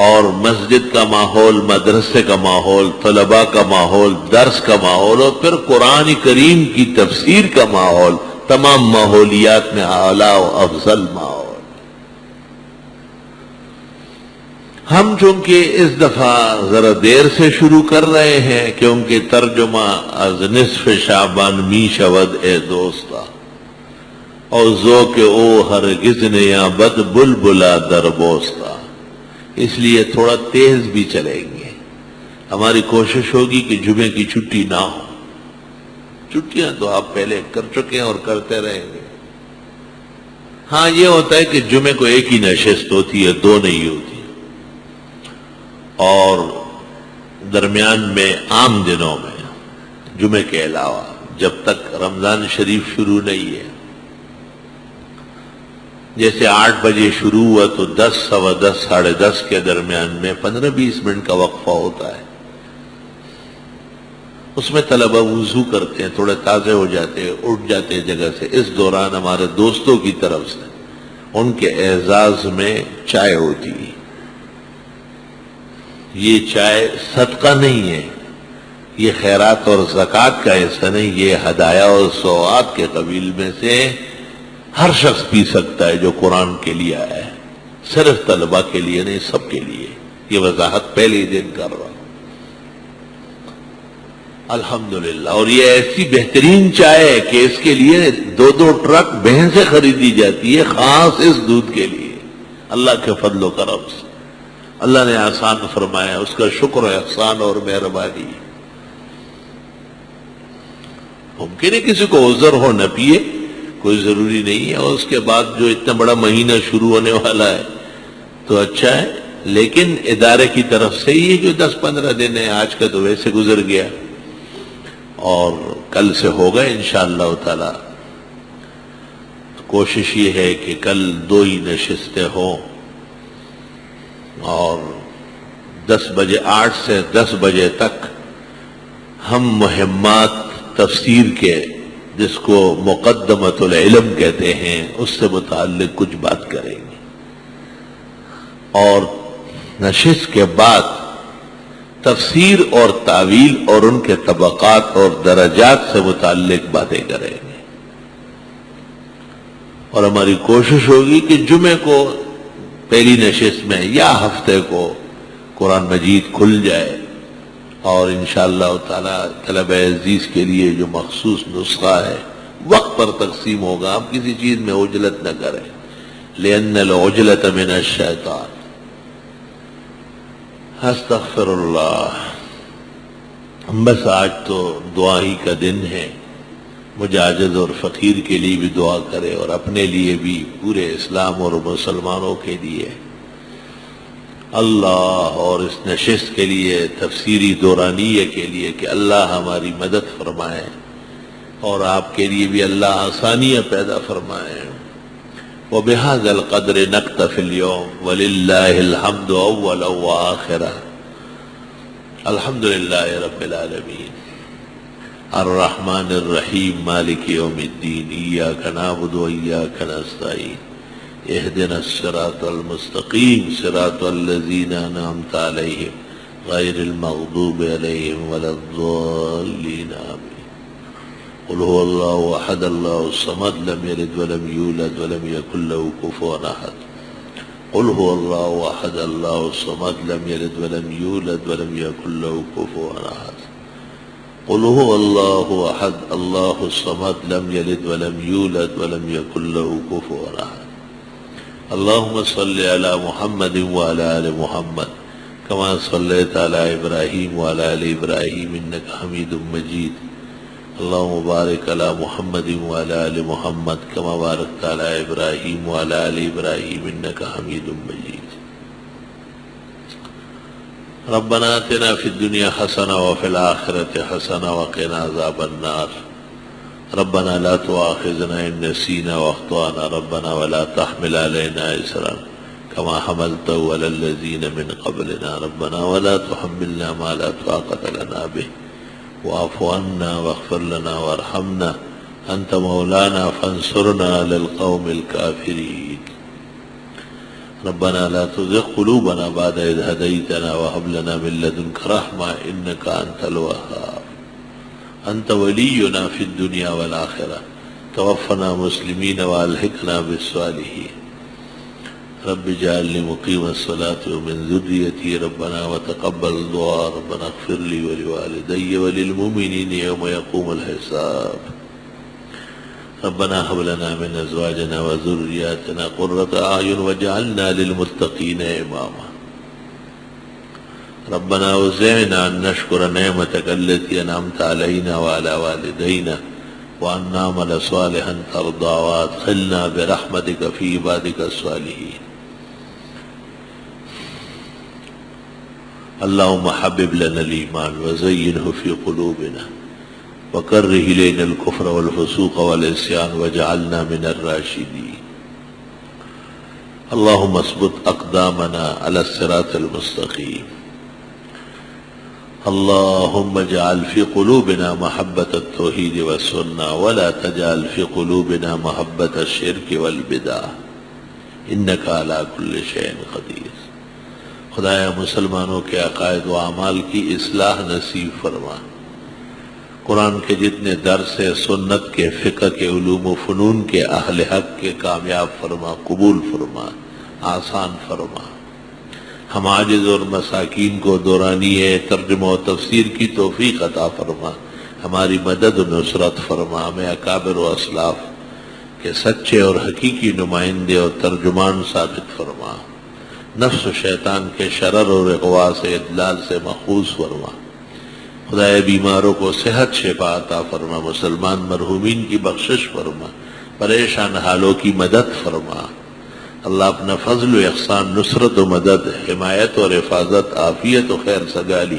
اور مسجد کا ماحول، مدرسے کا ماحول، طلباء کا ماحول، درس کا ماحول، اور پھر قرآن کریم کی تفسیر کا ماحول، تمام ماحولیات میں اعلیٰ و افضل ماحول۔ ہم چونکہ اس دفعہ ذرا دیر سے شروع کر رہے ہیں کیونکہ ترجمہ از نصف شعبان می شود اے دوستا، اور ذوق او ہرگز نیا بد بلبلا در بوستا، اس لیے تھوڑا تیز بھی چلیں گے۔ ہماری کوشش ہوگی کہ جمعے کی چھٹی نہ ہو، چھٹیاں تو آپ پہلے کر چکے ہیں اور کرتے رہیں گے۔ ہاں یہ ہوتا ہے کہ جمعے کو ایک ہی نشست ہوتی ہے، دو نہیں ہوتی، اور درمیان میں عام دنوں میں جمعے کے علاوہ جب تک رمضان شریف شروع نہیں ہے، جیسے 8 بجے شروع ہوا تو 10، سوا 10، ساڑھے 10 کے درمیان میں 15-20 منٹ کا وقفہ ہوتا ہے۔ اس میں طلبہ وضو کرتے ہیں، تھوڑے تازے ہو جاتے ہیں، اٹھ جاتے ہیں جگہ سے۔ اس دوران ہمارے دوستوں کی طرف سے ان کے اعزاز میں چائے ہوتی ہے۔ یہ چائے صدقہ نہیں ہے، یہ خیرات اور زکوٰۃ کا حصہ نہیں، یہ ہدایہ اور ثواب کے قبیل میں سے ہر شخص پی سکتا ہے جو قرآن کے لیے آیا ہے، صرف طلبہ کے لیے نہیں، سب کے لیے۔ یہ وضاحت پہلے ہی دن کر رہا ہوں۔ الحمدللہ، اور یہ ایسی بہترین چائے ہے کہ اس کے لیے 2 ٹرک بہن سے خریدی جاتی ہے، خاص اس دودھ کے لیے، اللہ کے فضل و کرم سے۔ اللہ نے آسان فرمایا، اس کا شکر و احسان اور مہربانی۔ ممکن ہے کسی کو عذر ہو نہ پیے، کوئی ضروری نہیں ہے، اور اس کے بعد جو اتنا بڑا مہینہ شروع ہونے والا ہے تو اچھا ہے، لیکن ادارے کی طرف سے یہ جو 10-15 دن ہے، آج کا تو ویسے گزر گیا اور کل سے ہوگا انشاءاللہ تعالی۔ کوشش یہ ہے کہ کل 2 ہی نشستیں ہوں، اور 10 بجے، 8 سے 10 بجے تک ہم مہمات تفسیر کے، جس کو مقدمۃ العلم کہتے ہیں، اس سے متعلق کچھ بات کریں گے، اور نشست کے بعد تفسیر اور تعویل اور ان کے طبقات اور درجات سے متعلق باتیں کریں گے۔ اور ہماری کوشش ہوگی کہ جمعے کو پہلی نشست میں یا ہفتے کو قرآن مجید کھل جائے، اور انشاءاللہ تعالی طلبہ عزیز کے لیے جو مخصوص نسخہ ہے وقت پر تقسیم ہوگا۔ آپ کسی چیز میں عجلت نہ کریں، لأن العجلة من الشیطان۔ استغفر اللہ۔ بس آج تو دعا ہی کا دن ہے، مجھے عاجز اور فقیر کے لیے بھی دعا کرے، اور اپنے لیے بھی، پورے اسلام اور مسلمانوں کے لیے اللہ، اور اس نشست کے لیے، تفسیری دورانیہ کے لیے، کہ اللہ ہماری مدد فرمائے، اور آپ کے لیے بھی اللہ آسانیاں پیدا فرمائے۔ وبهذا القدر نکتفی اليوم وللہ الحمد اولا وآخرا۔ الحمدللہ رب العالمین الرحمن الرحیم مالک یوم الدین، ایاک نعبد و ایاک نستعین، اہدنا الصراط المستقیم صراط الذین انعمت علیہم غیر المغضوب علیہم ولا الضالین آمین۔ قل هو اللہ احد اللہ الصمد لم یلد ولم یولد ولم یکن له کفوا احد۔ قل هو اللہ احد اللہ الصمد لم یلد ولم یولد ولم یکن له کفوا احد۔ قل هو اللہ احد اللہ الصمد لم یلد ولم یولد ولم یکن له کفوا احد۔ اللہم صل علی محمد وعلی آل محمد کما صلیت علی ابراہیم وعلی آل ابراہیم انک حمید مجید۔ اللہم بارک علی محمد وعلی آل محمد کما بارکت علی ابراہیم وعلی آل ابراہیم انک حمید مجید۔ ربنا آتنا فی الدنیا حسنہ وفی الآخرۃ حسنہ وقنا عذاب النار۔ ربنا لا تؤاخذنا ان نسینا واخطأنا ربنا ولا تحمل علينا إصرا كما حملته على الذين من قبلنا ربنا ولا تحملنا ما لا طاقة لنا به واعف عنا واغفر لنا وارحمنا انت مولانا فانصرنا على القوم الكافرين۔ ربنا لا تزغ قلوبنا بعد إذ هديتنا وهب لنا من لدنك رحمة إنك أنت الوهاب أنت ولينا في الدنيا والآخرة توفنا مسلمين وألحقنا بالصالحين رب اجعلني مقيم الصلاة ومن ذريتي ربنا وتقبل دعاء ربنا اغفر لي ولوالدي وللمؤمنين يوم يقوم الحساب ربنا هب لنا من ازواجنا وذرياتنا قرة اعين واجعلنا للمتقين اماما ربنا اوزعنا ان نشكر نعمتك التي انعمت علينا وعلى والدينا وان نعمل صالحا ترضى وادخلنا برحمتك في عبادك الصالحين اللهم حبب لنا الايمان وزينه في قلوبنا وكره إلينا الكفر والفسوق والعصيان واجعلنا من الراشدين اللهم اثبت أقدامنا على الصراط المستقيم اللهم اجعل في قلوبنا محبة التوحيد والسنة ولا تجعل في قلوبنا محبة الشرك والبدع إنك على كل شيء قدير خدایا مسلمانوں کے عقائد و اعمال کی اصلاح نصیب فرما قرآن کے جتنے درس ہے سنت کے فقہ کے علوم و فنون کے اہل حق کے کامیاب فرما قبول فرما آسان فرما ہم عاجز اور مساکین کو دورانی ہے ترجمہ و تفسیر کی توفیق عطا فرما ہماری مدد و نصرت فرما ہمیں اکابر و اسلاف کے سچے اور حقیقی نمائندے اور ترجمان ثابت فرما نفس و شیطان کے شرر اور اغوا سے اضلال سے محفوظ فرما خدائے بیماروں کو صحت شفا عطا فرما مسلمان مرحومین کی بخشش فرما پریشان حالوں کی مدد فرما اللہ اپنا فضل و احسان نصرت و مدد حمایت اور حفاظت عافیت و خیر سگالی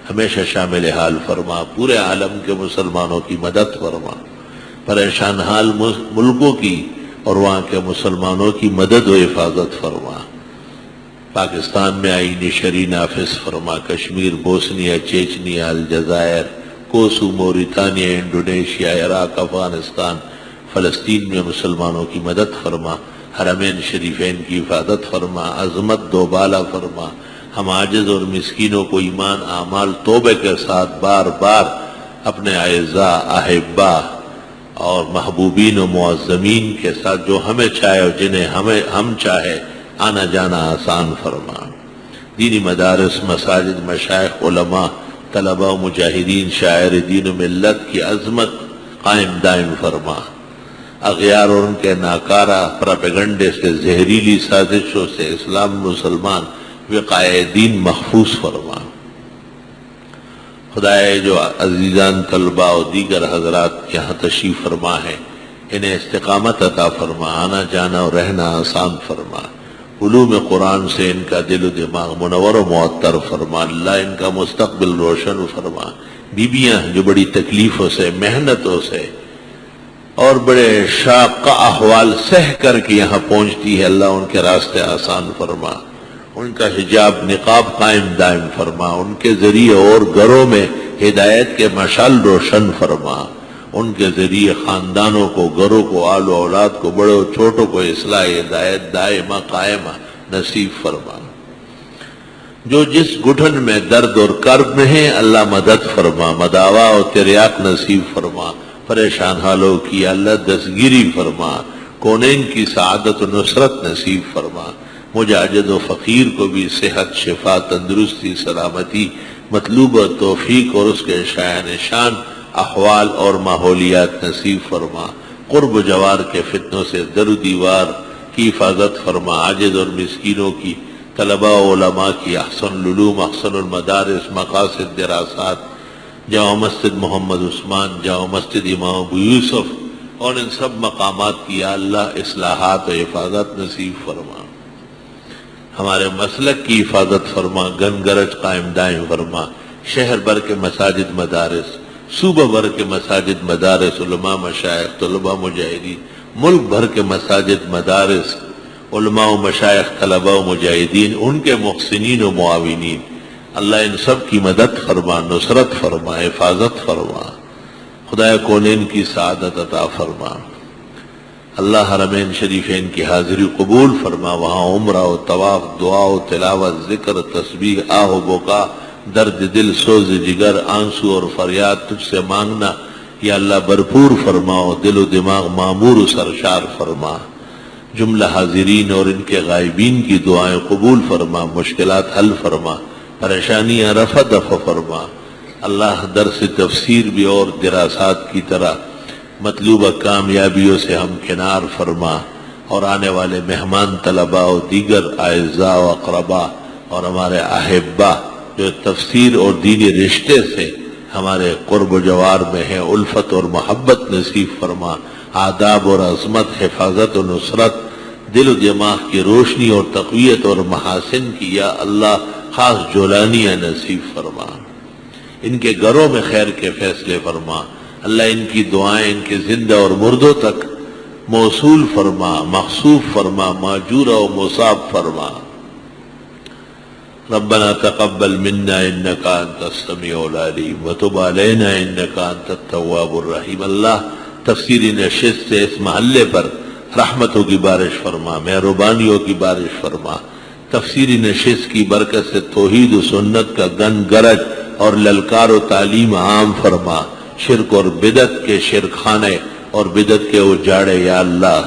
ہمیشہ شامل حال فرما پورے عالم کے مسلمانوں کی مدد فرما پریشان حال ملکوں کی اور وہاں کے مسلمانوں کی مدد و حفاظت فرما پاکستان میں آئینی شرعی نافذ فرما کشمیر بوسنیا چیچنیا الجزائر کوسو موریتانیا انڈونیشیا عراق افغانستان فلسطین میں مسلمانوں کی مدد فرما حرمین شریفین کی حفاظت فرما عظمت دوبالا فرما ہم عاجز اور مسکینوں کو ایمان اعمال توبہ کے ساتھ بار بار اپنے اعزاء احبا اور محبوبین و معظمین کے ساتھ جو ہمیں چاہے اور جنہیں ہم چاہے آنا جانا آسان فرما دینی مدارس مساجد مشائخ علماء طلباء و مجاہدین شاعر دین و ملت کی عظمت قائم دائم فرما اغیار اور ان کے ناکارہ پراپیگنڈے سے زہریلی سازشوں سے اسلام مسلمان وقائے دین محفوظ فرما خدائے جو عزیزان طلباء و دیگر حضرات یہاں تشریف فرما ہے انہیں استقامت عطا فرما آنا جانا اور رہنا آسان فرما علوم قرآن سے ان کا دل و دماغ منور و معطر فرما اللہ ان کا مستقبل روشن فرما بیویاں جو بڑی تکلیفوں سے محنتوں سے اور بڑے شاق احوال سہ کر کے یہاں پہنچتی ہے اللہ ان کے راستے آسان فرما ان کا حجاب نقاب قائم دائم فرما ان کے ذریعے اور گھروں میں ہدایت کے مشعل روشن فرما ان کے ذریعے خاندانوں کو گھروں کو آل و اولاد کو بڑے و چھوٹوں کو اصلاح ہدایت دائمہ قائمہ نصیب فرما جو جس گھٹن میں درد اور کرب میں ہیں اللہ مدد فرما مداوا و تریاق نصیب فرما پریشان حالوں کی اللہ دستگیری فرما کونین کی سعادت و نصرت نصیب فرما مجھے عاجز و فقیر کو بھی صحت شفا تندرستی سلامتی مطلوب و توفیق اور اس کے شایان شان احوال اور ماحولیات نصیب فرما قرب و جوار کے فتنوں سے در و دیوار کی حفاظت فرما عاجز اور مسکینوں کی طلباء و علماء کی احسن العلوم احسن المدارس مقاصد دراسات جامع مسجد محمد عثمان جامع مسجد امام ابو یوسف اور ان سب مقامات کی یا اللہ اصلاحات و حفاظت نصیب فرما ہمارے مسلک کی حفاظت فرما گن گرج قائم دائم فرما شہر بھر کے مساجد مدارس صوبہ بھر کے مساجد مدارس علماء مشائخ طلباء مجاہدین ملک بھر کے مساجد مدارس علماء و مشائخ طلباء و مجاہدین ان کے محسنین و معاونین اللہ ان سب کی مدد فرما نصرت فرما حفاظت فرما خدائے کونین کی سعادت عطا فرما اللہ حرمین شریفین کی حاضری قبول فرما، وہاں عمرہ و طواف، دعا و تلاوت، ذکر، تسبیح، آہ و بکا، درد دل، سوز جگر، آنسو اور فریاد تجھ سے مانگنا یا اللہ بھرپور فرماؤ، دل و دماغ معمور و سرشار فرما، جملہ حاضرین اور ان کے غائبین کی دعائیں قبول فرما، مشکلات حل فرما، پریشانیاں رفع دفع فرما۔ اللہ درس تفسیر بھی اور دراسات کی طرح مطلوبہ کامیابیوں سے ہم کنار فرما، اور آنے والے مہمان طلباء و دیگر اعزاء و اقرباء اور ہمارے احباء جو تفسیر اور دینی رشتے سے ہمارے قرب و جوار میں ہیں، الفت اور محبت نصیب فرما، آداب اور عظمت، حفاظت و نصرت، دل و دماغ کی روشنی اور تقویت اور محاسن کی یا اللہ خاص جولانیاں نصیب فرما، ان کے گھروں میں خیر کے فیصلے فرما، اللہ ان کی دعائیں ان کے زندہ اور مردوں تک موصول فرما، مخصوص فرما، ماجورہ و مصاب فرما۔ ربنا تقبل منا انك انت السميع العليم وتب علينا انك انت التواب الرحيم۔ اللہ تفسیری نشست سے اس محلے پر رحمتوں کی بارش فرما، مہربانیوں کی بارش فرما، تفسیری نشست کی برکت سے توحید و سنت کا گن گرج اور للکار و تعلیم عام فرما، شرک اور بدعت کے شرک خانے اور بدعت کے اجاڑے یا اللہ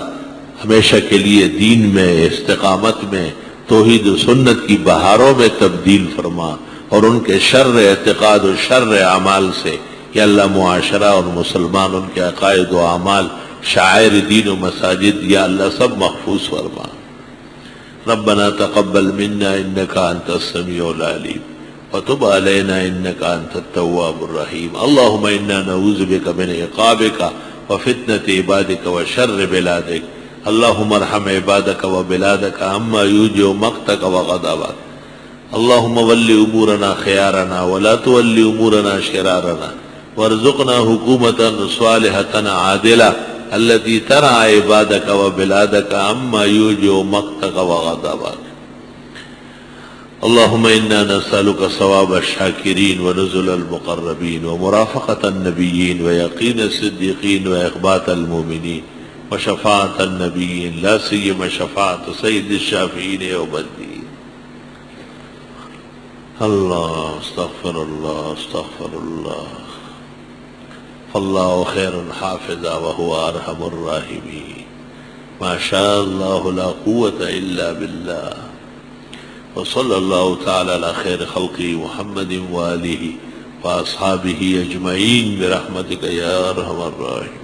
ہمیشہ کے لیے دین میں، استقامت میں، توحید و سنت کی بہاروں میں تبدیل فرما، اور ان کے شر اعتقاد و شر اعمال سے یا اللہ معاشرہ اور مسلمان، ان کے عقائد و اعمال، شعائر دین و مساجد یا اللہ سب محفوظ فرما۔ ربنا تقبل منا انك انت السميع العليم وتب علينا انك انت التواب الرحيم۔ اللهم انا نعوذ بك من عقابك وفتنة عبادك وشر بلادك، اللهم ارحم عبادك وبلادك عما يوجب مقتك وغضبك، اللهم ول امورنا خيارنا ولا تول امورنا شرارنا، وارزقنا حکومة صالحة عادلة التي ترعى عبادك وبلادك عما يوجب مقتك وغضبك۔ اللهم إنا نسألك ثواب الشاكرين ونزل المقربين ومرافقة النبيين ويقين الصديقين وإخبات المؤمنين وشفاعة النبيين، لا سيما شفاعة سيد الشافعين يوم الدين۔ الله استغفر الله استغفر الله، فالله خير حافظا وهو أرحم الراحمين، ما شاء الله لا قوة إلا بالله، وصلى الله تعالى على خير خلقه محمد وآله وأصحابه أجمعين برحمتك يا أرحم الراحمين۔